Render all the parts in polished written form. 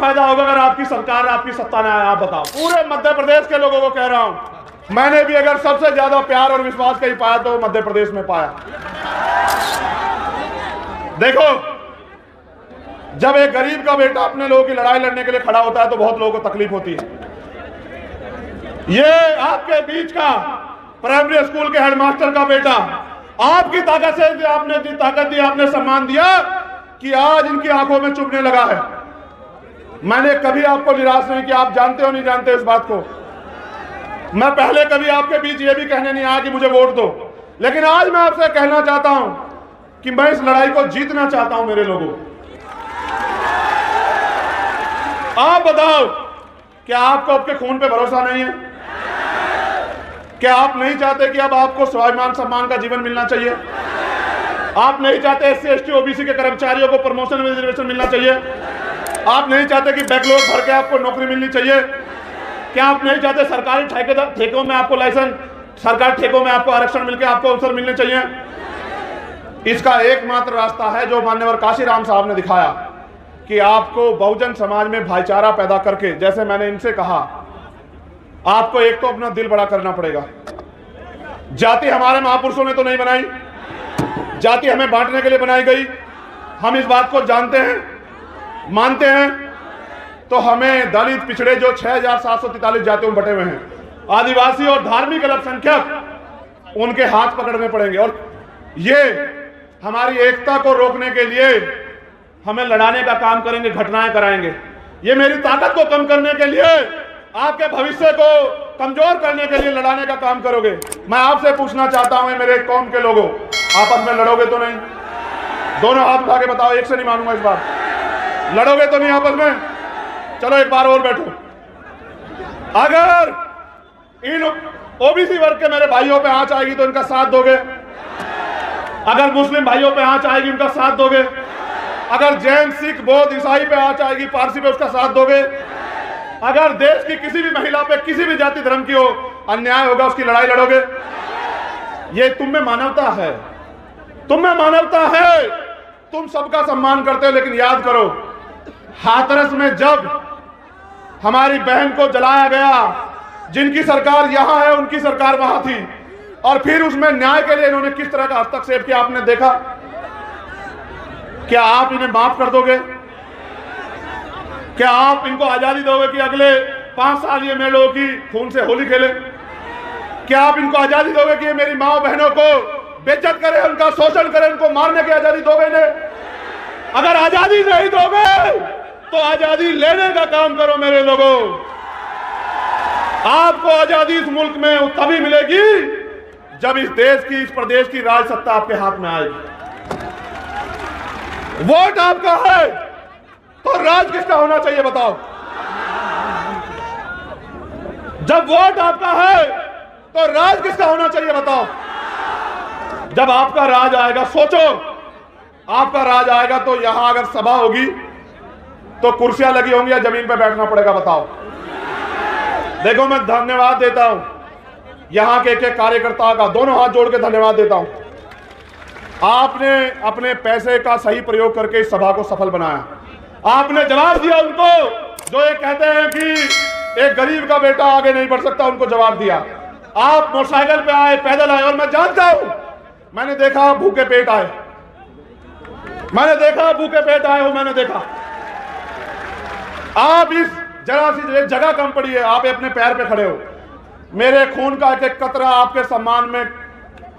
फायदा होगा अगर आपकी सरकार आपकी सत्ता में आए? आप बताओ। पूरे मध्य प्रदेश के लोगों को कह रहा हूं, मैंने भी अगर सबसे ज्यादा प्यार और विश्वास कहीं पाया तो मध्य प्रदेश में पाया। देखो, जब एक गरीब का बेटा अपने लोगों की लड़ाई लड़ने के लिए खड़ा होता है तो बहुत लोगों को तकलीफ होती है। ये आपके बीच का प्राइमरी स्कूल के हेडमास्टर का बेटा आपकी ताकत से, आपने दी ताकत दी, आपने सम्मान दिया कि आज इनकी आंखों में चुभने लगा है। मैंने कभी आपको निराश नहीं किया। आप जानते हो नहीं जानते इस बात को। मैं पहले कभी आपके बीच ये भी कहने नहीं आया कि मुझे वोट दो, लेकिन आज मैं आपसे कहना चाहता हूं कि मैं इस लड़ाई को जीतना चाहता हूं। मेरे लोगों, आप बताओ, क्या आपको आपके खून पे भरोसा नहीं है? क्या आप नहीं चाहते कि अब आपको स्वाभिमान सम्मान का जीवन मिलना चाहिए? आप नहीं चाहते एससी एसटी ओबीसी के कर्मचारियों को प्रमोशन में रिजर्वेशन मिलना चाहिए? आप नहीं चाहते कि बैकलॉग भर के आपको नौकरी मिलनी चाहिए? क्या आप नहीं चाहते सरकारी ठेकों में आपको लाइसेंस, सरकारी ठेकों में आपको आरक्षण मिलकर आपको अवसर मिलने चाहिए? इसका एकमात्र रास्ता है जो मान्यवर काशीराम साहब ने दिखाया कि आपको बहुजन समाज में भाईचारा पैदा करके, जैसे मैंने इनसे कहा, आपको एक तो अपना दिल बड़ा करना पड़ेगा। जाति हमारे महापुरुषों ने तो नहीं बनाई, जाति हमें बांटने के लिए बनाई गई। हम इस बात को जानते हैं, मानते हैं। तो हमें दलित, पिछड़े जो 6743 जातियों में बटे हुए हैं, आदिवासी और धार्मिक अल्पसंख्यक, उनके हाथ पकड़ने पड़ेंगे। और ये हमारी एकता को रोकने के लिए हमें लड़ाने का काम करेंगे, घटनाएं कराएंगे। ये मेरी ताकत को कम करने के लिए, आपके भविष्य को कमजोर करने के लिए लड़ाने का काम करोगे। मैं आपसे पूछना चाहता हूं, मेरे कौम के लोगों, आपस में लड़ोगे तो नहीं? दोनों हाथ उठा के बताओ, एक से नहीं मानूंगा इस बार। लड़ोगे तो नहीं आपस में? चलो एक बार और बैठो। अगर इन ओबीसी वर्ग के मेरे भाइयों पे आंच आएगी तो इनका साथ दोगे? अगर मुस्लिम भाइयों पे आंच आएगी उनका साथ दोगे? अगर जैन, सिख, बौद्ध, ईसाई पे आंच आएगी, पारसी पे, उसका साथ दोगे? अगर देश की किसी भी महिला पे, किसी भी जाति धर्म की हो, अन्याय होगा, उसकी लड़ाई लड़ोगे? ये तुम में मानवता है, तुम में मानवता है। तुम सबका सम्मान करते हो, लेकिन याद करो, हाथरस में जब हमारी बहन को जलाया गया, जिनकी सरकार यहां है उनकी सरकार वहां थी, और फिर उसमें न्याय के लिए इन्होंने किस तरह का हस्तक्षेप किया आपने देखा? क्या आप इन्हें माफ कर दोगे? क्या आप इनको आजादी दोगे कि अगले 5 साल ये मेरे लोगों की खून से होली खेले? क्या आप इनको आजादी दोगे कि ये मेरी माँ बहनों को बेइज्जत करे, उनका शोषण करे, उनको मारने की आजादी दोगे इन्हें? अगर आजादी नहीं दोगे तो आजादी लेने का काम करो मेरे लोगों। आपको आजादी इस मुल्क में तभी मिलेगी जब इस देश की, इस प्रदेश की राज सत्ता आपके हाथ में आएगी। वोट आपका है तो राज किसका होना चाहिए बताओ? जब वोट आपका है तो राज किसका होना चाहिए बताओ? जब आपका राज आएगा, सोचो, आपका राज आएगा तो यहां अगर सभा होगी तो कुर्सियां लगी होंगी या जमीन पर बैठना पड़ेगा बताओ? देखो, मैं धन्यवाद देता हूं यहां के एक कार्यकर्ता का, दोनों हाथ जोड़ के धन्यवाद देता हूं। आपने अपने पैसे का सही प्रयोग करके इस सभा को सफल बनाया। आपने जवाब दिया उनको जो ये कहते हैं कि एक गरीब का बेटा आगे नहीं बढ़ सकता, उनको जवाब दिया। आप मोटरसाइकिल पे आए, पैदल आए, और मैं जानता हूं, मैंने देखा भूखे पेट आए, मैंने देखा भूखे पेट आए हो, मैंने देखा। आप इस जरा सी जगह कम पड़ी है, आप अपने पैर पे खड़े हो। मेरे खून का एक एक कतरा आपके सम्मान में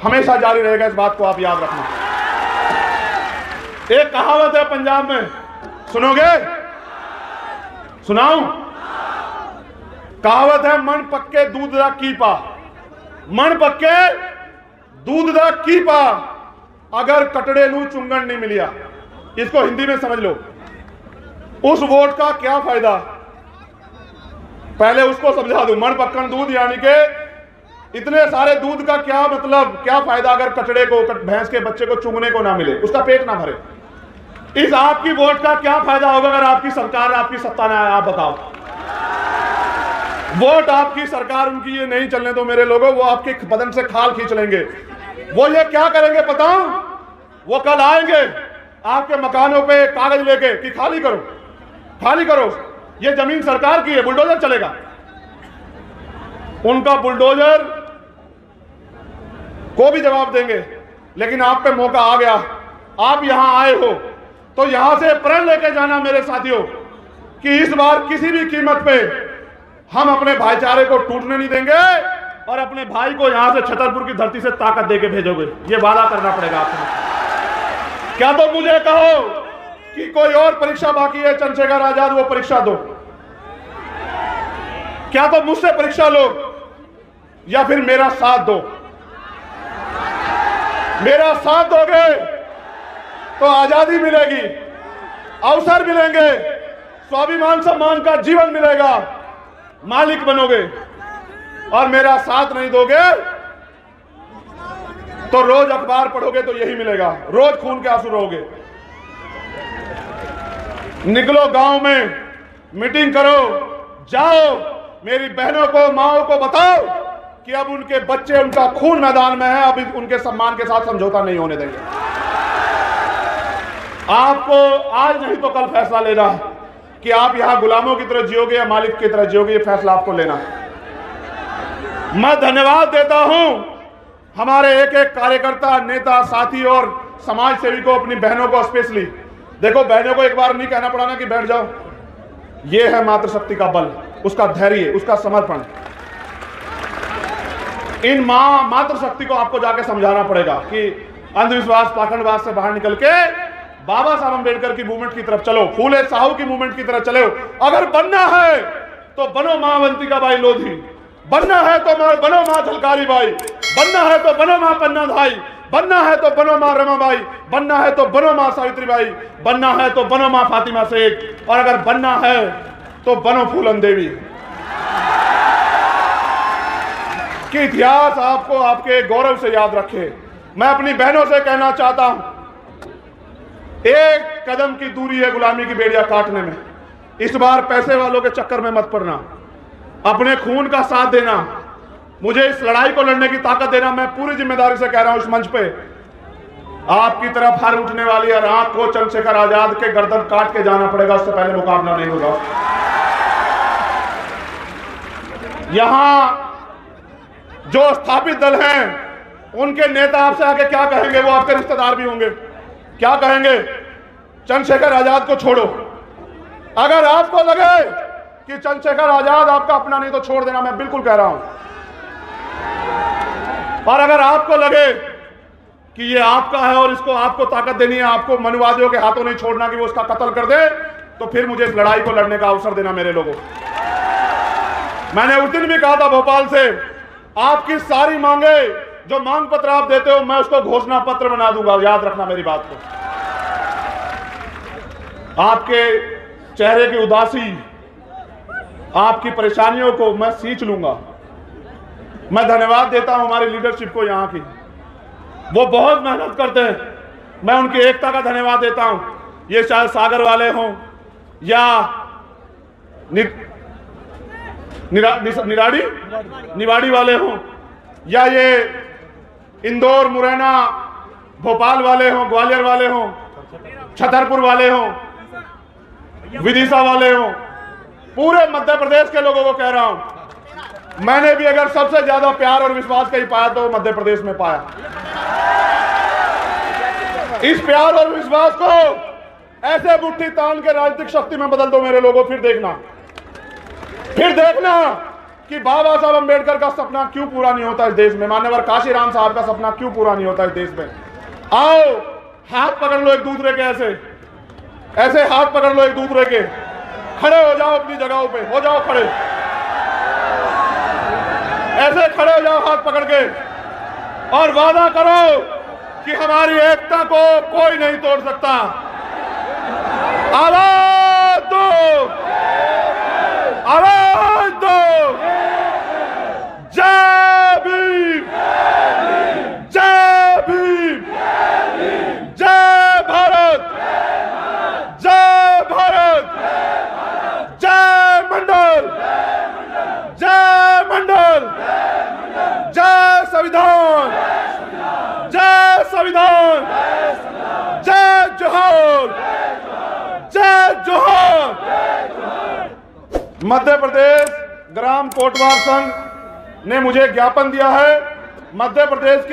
हमेशा जारी रहेगा, इस बात को आप याद रखना। एक कहावत है पंजाब में, सुनोगे? सुनाऊं? कहावत है, मन पक्के दूध दा कीपा, मन पक्के दूध दा कीपा, अगर कटड़े नू चुंगन नहीं मिलिया। इसको हिंदी में समझ लो, उस वोट का क्या फायदा? पहले उसको समझा दूं। मन पक्कन दूध यानी कि इतने सारे दूध का क्या मतलब, क्या फायदा अगर कचड़े को, भैंस के बच्चे को चुंगने को ना मिले, उसका पेट ना भरे? इस आपकी वोट का क्या फायदा होगा अगर आपकी सरकार, आपकी सत्ता में आए? आप बताओ। वोट आपकी सरकार उनकी ये नहीं चलने दो मेरे लोगों, वो आपके बदन से खाल खींच लेंगे। वो ये क्या करेंगे पता? वो कल आएंगे आपके मकानों पे कागज लेके कि खाली करो, खाली करो। ये जमीन सरकार की है, बुलडोजर चलेगा? उनका बुलडोजर को भी जवाब देंगे। लेकिन आप पे मौका आ गया, आप यहां आए हो, तो यहां से प्रण लेके जाना मेरे साथियों कि इस बार किसी भी कीमत पे हम अपने भाईचारे को टूटने नहीं देंगे और अपने भाई को यहां से छतरपुर की धरती से ताकत देके भेजोगे। ये वादा करना पड़ेगा आपको। क्या तो मुझे कहो कि कोई और परीक्षा बाकी है चंद्रशेखर आजाद, वो परीक्षा दो। क्या तो मुझसे परीक्षा लो या फिर मेरा साथ दो। मेरा साथ दोगे तो आजादी मिलेगी, अवसर मिलेंगे, स्वाभिमान सम्मान का जीवन मिलेगा, मालिक बनोगे। और मेरा साथ नहीं दोगे तो रोज अखबार पढ़ोगे तो यही मिलेगा, रोज खून के आंसू रहोगे। निकलो गांव में, मीटिंग करो, जाओ, मेरी बहनों को, माओ को बताओ कि अब उनके बच्चे, उनका खून मैदान में है, अब उनके सम्मान के साथ समझौता नहीं होने देंगे। आपको आज नहीं तो कल फैसला लेना है कि आप यहां गुलामों की तरह जियोगे या मालिक की तरह जियोगे। ये फैसला आपको लेना है। मैं धन्यवाद देता हूं हमारे एक एक कार्यकर्ता, नेता, साथी और समाज सेवी को, अपनी बहनों को स्पेशली। देखो, बहनों को एक बार नहीं कहना पड़ा ना कि बैठ जाओ। ये है मातृशक्ति का बल, उसका धैर्य, उसका समर्पण। इन मातृशक्ति को आपको जाके समझाना पड़ेगा कि अंधविश्वास, पाखंडवाद से बाहर निकल के बाबा साहब अम्बेडकर की मूवमेंट की तरफ चलो, फूले साहू की मूवमेंट की तरफ चलो। अगर बनना है तो बनो मां अवंतिका बाई लोधी, बनना है तो बनो मां झलकारी बाई, बनना है तो बनो मां पन्ना धाई, बनना है तो बनो मां रमाबाई, बनना है तो बनो मां सावित्री बाई, बनना है तो बनो मां फातिमा शेख, और अगर बनना है तो बनो फूलन देवी। कि इतिहास आपको आपके गौरव से याद रखे। मैं अपनी बहनों से कहना चाहता हूं, एक कदम की दूरी है गुलामी की बेड़ियां काटने में। इस बार पैसे वालों के चक्कर में मत पड़ना, अपने खून का साथ देना, मुझे इस लड़ाई को लड़ने की ताकत देना। मैं पूरी जिम्मेदारी से कह रहा हूं इस मंच पे, आपकी तरफ हर उठने वाली हर आंख को चंद्रशेखर आजाद के गर्दन काट के जाना पड़ेगा, उससे पहले मुकाबला नहीं होगा। यहां जो स्थापित दल हैं उनके नेता आपसे आके क्या कहेंगे? वो आपके रिश्तेदार भी होंगे। क्या कहेंगे? चंद्रशेखर आजाद को छोड़ो। अगर आपको लगे कि चंद्रशेखर आजाद आपका अपना नहीं तो छोड़ देना, मैं बिल्कुल कह रहा हूं। और अगर आपको लगे कि ये आपका है और इसको आपको ताकत देनी है, आपको मनुवादियों के हाथों नहीं छोड़ना कि वो उसका कत्ल कर दे, तो फिर मुझे इस लड़ाई को लड़ने का अवसर देना। मेरे लोगों, मैंने उस दिन भी कहा था भोपाल से, आपकी सारी मांगे, जो मांग पत्र आप देते हो, मैं उसको घोषणा पत्र बना दूंगा। याद रखना मेरी बात को। आपके चेहरे की उदासी, आपकी परेशानियों को मैं सींच लूंगा। मैं धन्यवाद देता हूं हमारी लीडरशिप को यहां की, वो बहुत मेहनत करते हैं। मैं उनकी एकता का धन्यवाद देता हूं। ये चाहे सागर वाले हों या निवाड़ी वाले हों, या ये इंदौर, मुरैना, भोपाल वाले हों, ग्वालियर वाले हों, छतरपुर वाले हों, विदिशा वाले हों, पूरे मध्य प्रदेश के लोगों को कह रहा हूं, मैंने भी अगर सबसे ज्यादा प्यार और विश्वास कहीं पाया तो मध्य प्रदेश में पाया। इस प्यार और विश्वास को ऐसे मुट्ठी तान के राजनीतिक शक्ति में बदल दो मेरे लोगों। फिर देखना कि बाबा साहब अम्बेडकर का सपना क्यों पूरा नहीं होता इस देश में, मान्यवर काशीराम साहब का सपना क्यों पूरा नहीं होता इस देश में। आओ, हाथ पकड़ लो एक दूसरे के, ऐसे हाथ पकड़ लो एक दूसरे के, खड़े हो जाओ अपनी जगहों पे, हो जाओ खड़े, ऐसे खड़े हो जाओ हाथ पकड़ के, और वादा करो कि हमारी एकता को कोई नहीं तोड़ सकता। आवाज दो, आवाज दो, जय भीम, जय भीम, जय भारत, जय भारत, जय मंडल, जय मंडल, जय संविधान, जय संविधान, जय जोहार, जय जोहार। मध्य प्रदेश ग्राम कोटवार संघ ने मुझे ज्ञापन दिया है। मध्य प्रदेश के